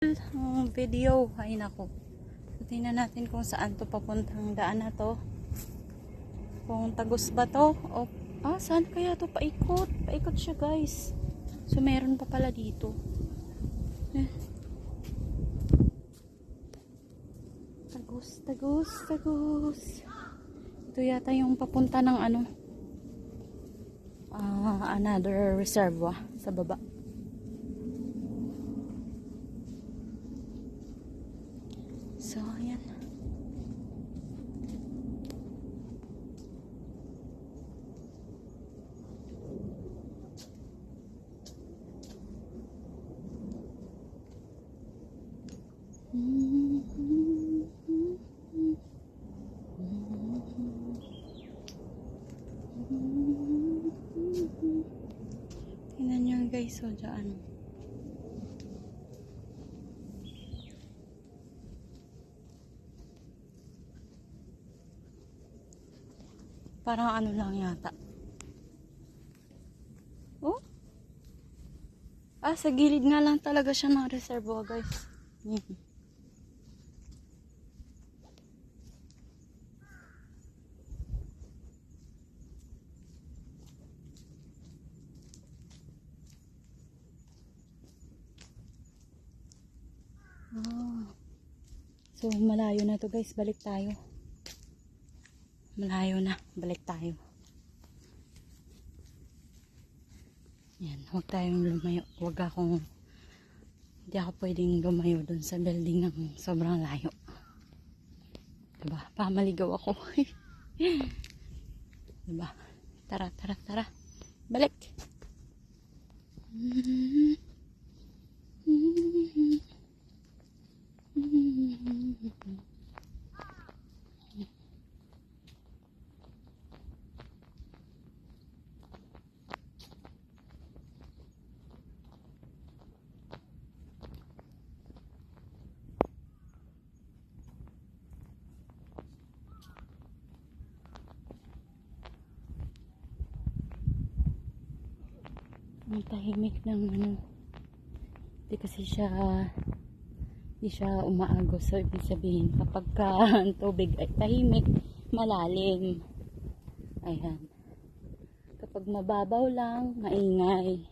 Video. Ay nako. So, tingnan natin kung saan to papuntang daan na to. Kung Tagus ba to? O, saan kaya to paikot? Paikot siya guys. So meron pa pala dito. Tagus. Ito yata yung papunta ng ano. Another reservoir sa baba. So, ayan. Tingnan nyo guys, so dyan. Parang ano lang yata. Oh? Sa gilid nga lang talaga siya ng reservoir guys. So malayo na to guys, balik tayo. Malayo na, balik tayo. Yan, huwag tayong lumayo. Hindi ako pwedeng lumayo dun sa building ng sobrang layo. Diba? Pamaligaw ako. Diba? Tara. Balik! Ang tahimik ng ano. Hindi kasi siya umaagos. So ibig sabihin kapag ang tubig ay tahimik, malalim. Ayan. Kapag mababaw lang, maingay.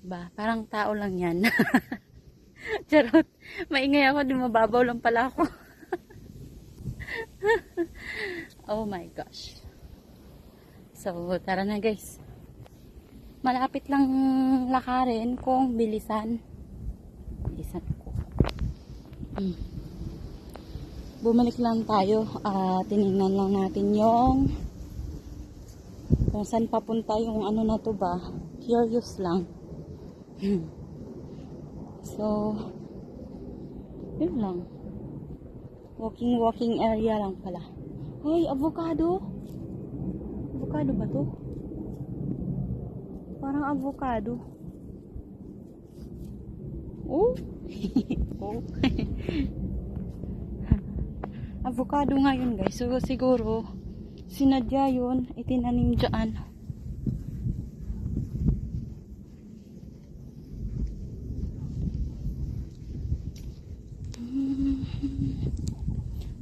Diba? Parang tao lang yan. Charot. Maingay ako, di mababaw lang pala ako. Oh my gosh. So tara na guys. Malapit lang lakarin kung bilisan ko. Bumalik lang tayo. Tinignan lang natin yung kung saan papunta yung ano na to ba. Curious lang. So yun lang. Walking area lang pala. Hey, avocado. Avocado ba to? Parang avocado. Oh. Oh. Avocado nga yun guys. So siguro sinadya yun, itinanim dyan.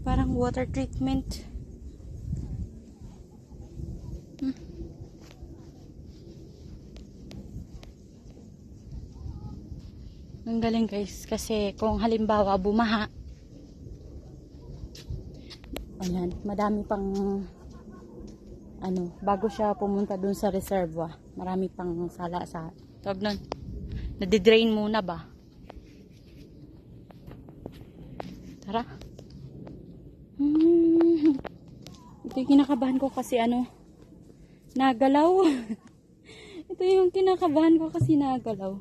Parang water treatment. Ang galing guys, kasi kung halimbawa bumaha, ayan, madami pang bago siya pumunta dun sa reservoir, marami pang sala sa tawag nun, nadidrain muna ba. Tara. Ito yung kinakabahan ko kasi nagalaw. Ito yung kinakabahan ko kasi nagalaw.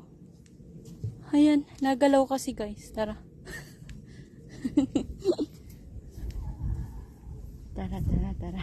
Ayan, nagalaw kasi guys. Tara. Tara.